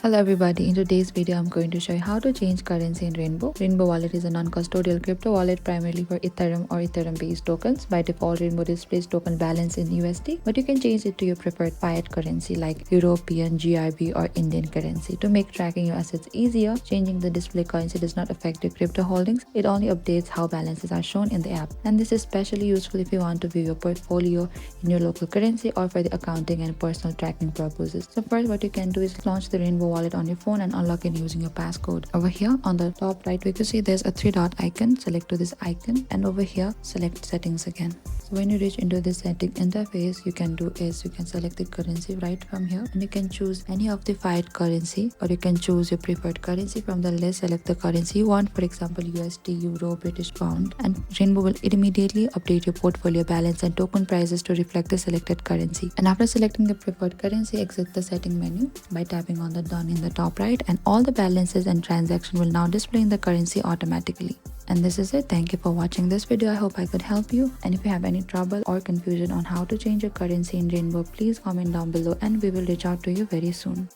Hello everybody, in today's video I'm going to show you how to change currency in Rainbow. Rainbow Wallet is a non-custodial crypto wallet primarily for Ethereum or Ethereum based tokens. By default, Rainbow displays token balance in USD, but you can change it to your preferred fiat currency like European, GRB or Indian currency. To make tracking your assets easier, changing the display currency does not affect your crypto holdings. It only updates how balances are shown in the app. And this is especially useful if you want to view your portfolio in your local currency or for the accounting and personal tracking purposes. So first what you can do is launch the Rainbow Wallet on your phone and unlock it using your passcode. Over here on the top right we can see there's a 3-dot icon. Select to this icon and over here select settings again. So when you reach into this setting interface, you can select the currency right from here and you can choose any of the fiat currency or you can choose your preferred currency from the list. Select the currency you want, for example USD, Euro, British Pound, and Rainbow will immediately update your portfolio balance and token prices to reflect the selected currency. And after selecting the preferred currency, exit the setting menu by tapping on the done in the top right, and all the balances and transactions will now display in the currency automatically. And this is it. Thank you for watching this video. I hope I could help you. And if you have any trouble or confusion on how to change your currency in Rainbow, please comment down below and we will reach out to you very soon.